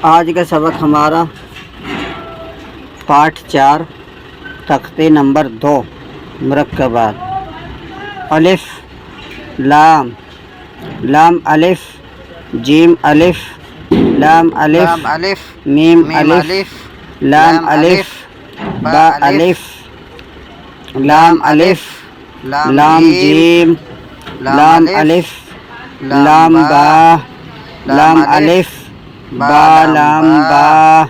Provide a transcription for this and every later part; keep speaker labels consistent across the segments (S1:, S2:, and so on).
S1: آج کا سبق ہمارا پارٹ 4 تختے نمبر 2 مرکبات الف لام لام الف جیم الف لام الف میم الف لام الف با الف لام الف لام جیم لام الف لام با لام الف با لام با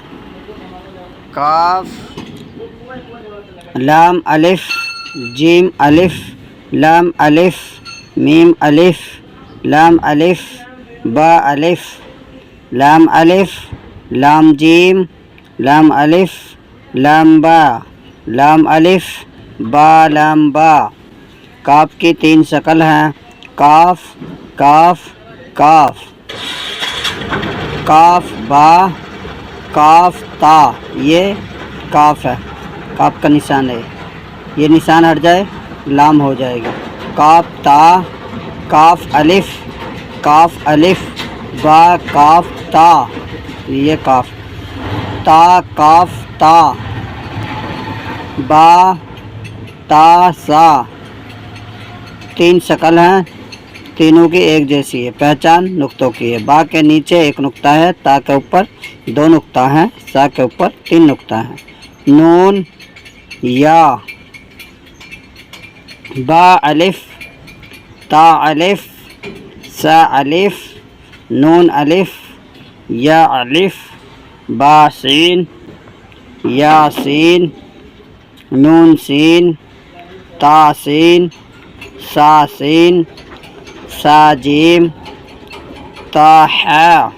S2: کاف
S1: لام الف جیم الف لام الف میم الف لام الف با الف لام الف لام جیم لام الف لام با لام الف با لام با کاف کی 3 شکل ہیں کاف کاف کاف کاف با کاف تا یہ کاف ہے کاف کا نشان ہے یہ نشان ہٹ جائے لام ہو جائے گا کاف تا کاف الف با کاف تا یہ کاف تا کاف تا با تا سا 3 شکل ہیں تینوں کی ایک جیسی ہے پہچان نقطوں کی ہے با کے نیچے 1 نقطہ ہے تا کے اوپر 2 نقطہ ہیں سا کے اوپر 3 نقطہ ہیں نون یا با الف تا الف سا الف نون الف یا الف با سین یا سین نون سین تا سین سا سین سا جیم تا حا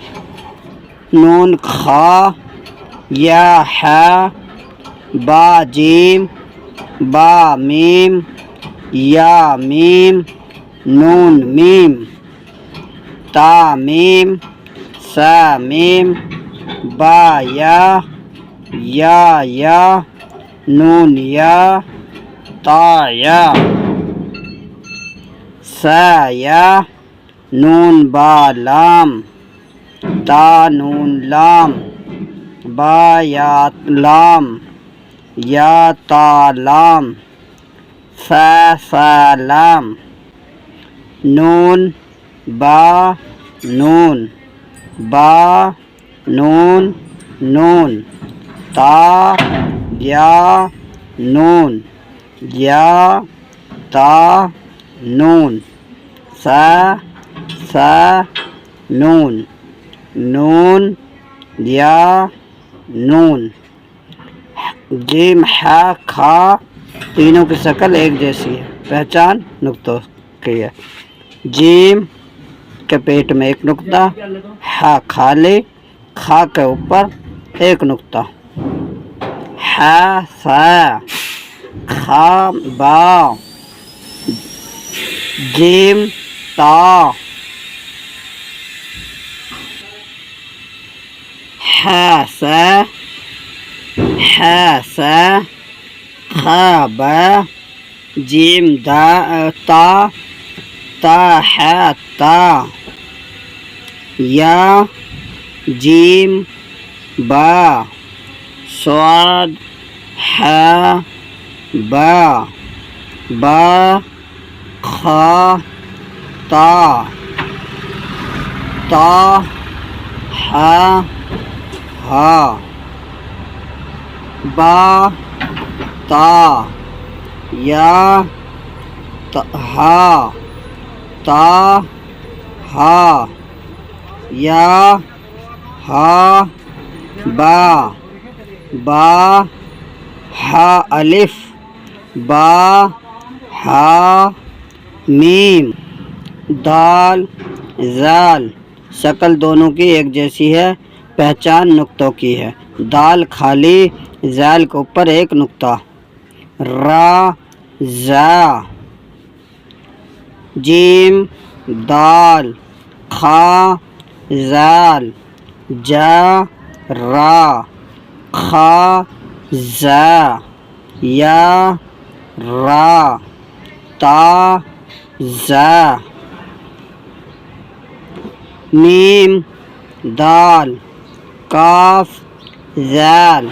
S1: نون خا یا حا با جیم با میم یا میم نون میم تا میم سا میم با یا نون یا تا یا سا یا نون با لام تا نون لام با یا لام یا تا لام سا لام نون با نون نون تا یا نون یا تا نون سا نون یا نون جیم حا کھا تینوں کی شکل ایک جیسی ہے پہچان نقطوں کی ہے جیم کے پیٹ میں 1 نقطہ ہا خالی کھا کے اوپر 1 نقطہ ہا سا کھا با جیم تا ہا سا کھا با جیم دا تا ہا تا یا جیم با صاد ہا با خا تا ہا با تا یا ہا تا ہا یا ہا با ہا الف با ہا میم دال زال شکل دونوں کی ایک جیسی ہے پہچان نقطوں کی ہے دال خالی زال کے اوپر 1 نقطہ را زا جیم دال خا زال جا را خا زا یا را تا زا میم دال کاف ذال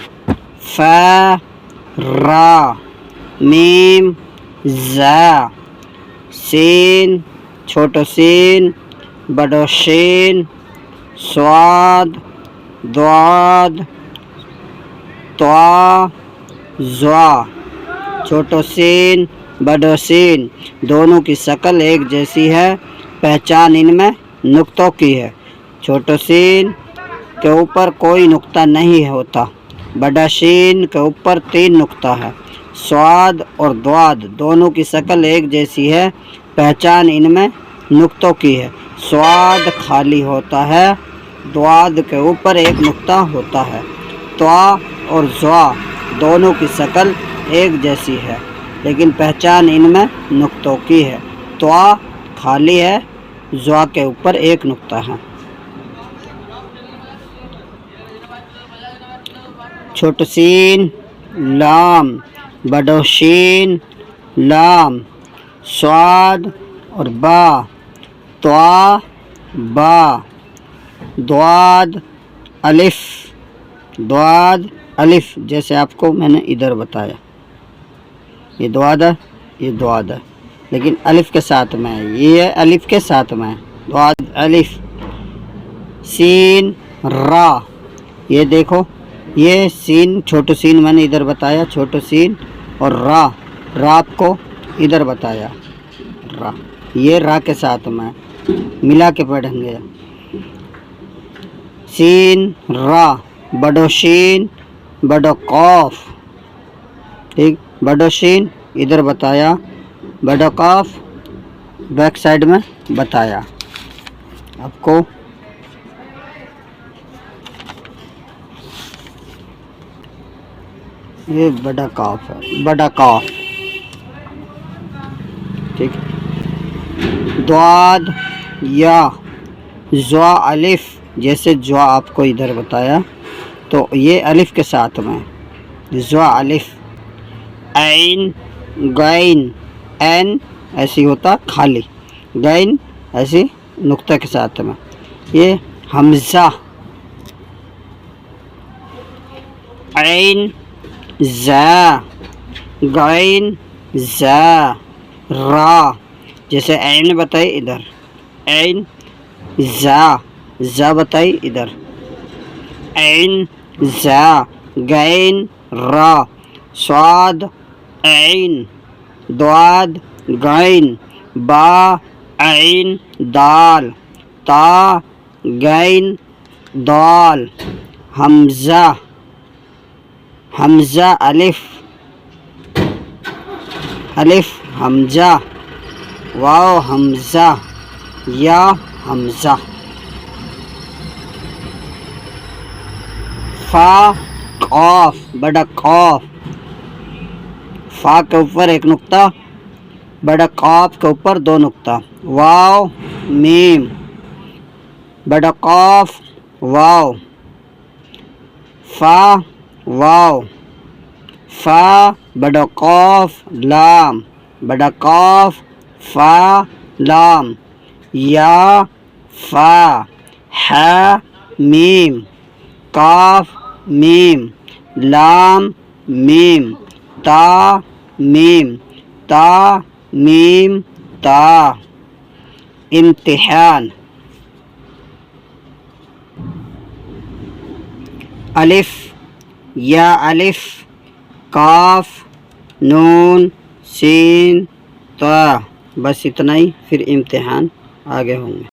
S1: فا را میم زا سین چھوٹو سین بڑو شین صاد ضاد طا ظا چھوٹو سین بڑو سین دونوں کی شکل ایک جیسی ہے، پہچان ان میں نقطوں کی ہے۔ چھوٹو سین کے اوپر کوئی نقطہ نہیں ہوتا، بڑا شین کے اوپر 3 نقطہ ہے۔ صاد اور ضاد دونوں کی شکل ایک جیسی ہے، پہچان ان میں نقطوں کی ہے۔ صاد خالی ہوتا ہے، ضاد کے اوپر 1 نقطہ ہوتا ہے۔ طا اور ظا دونوں کی شکل ایک جیسی ہے، لیکن پہچان ان میں نقطوں کی ہے۔ طا خالی ہے، ظا کے اوپر 1 نقطہ ہے۔ چھوٹو سین لام بڑو شین لام صاد اور با طا با ضاد الف جیسے آپ کو میں نے ادھر بتایا، یہ ضاد ہے، یہ ضاد ہے، لیکن الف کے ساتھ میں ہے، یہ الف کے ساتھ میں ہے، ضاد الف۔ سین را یہ دیکھو، یہ سین چھوٹو سین میں نے ادھر بتایا، چھوٹو سین اور را آپ کو ادھر بتایا، را یہ را کے ساتھ میں ملا کے پڑھیں گے۔ سین را بڑو شین بڑو قاف، ٹھیک، بڑو شین ادھر بتایا، بڑو قاف بیک سائڈ میں بتایا آپ کو۔ یہ بڑا قاف ہے، بڑا قاف، ٹھیک۔ ضاد یا ضا الف جیسے ضا آپ کو ادھر بتایا، تو یہ الف کے ساتھ میں ضا الف۔ عین غین، عین ایسی ہوتا خالی، غین ایسی نقطہ کے ساتھ میں۔ یہ حمزہ، عین زا غین زا را جیسے عین بتائی ادھر، عین زا بتائی ادھر، عین زا غین را صاد عین ضاد غین با عین دال تا غین دال حمزہ الف حمزہ واو حمزہ یا حمزہ۔ فا قاف بڑا قاف، فا کے اوپر 1 نقطہ، بڑا قاف کے اوپر 2 نقطہ۔ واو میم بڑا قاف واو، فا واو، فا بڑا قاف لام بڑا قاف فا لام، یا فا ہا میم قاف میم لام میم تا میم تا میم تا۔ امتحان، الف یا الف قاف نون سین تا، بس اتنا ہی، پھر امتحان آگے ہوں گے۔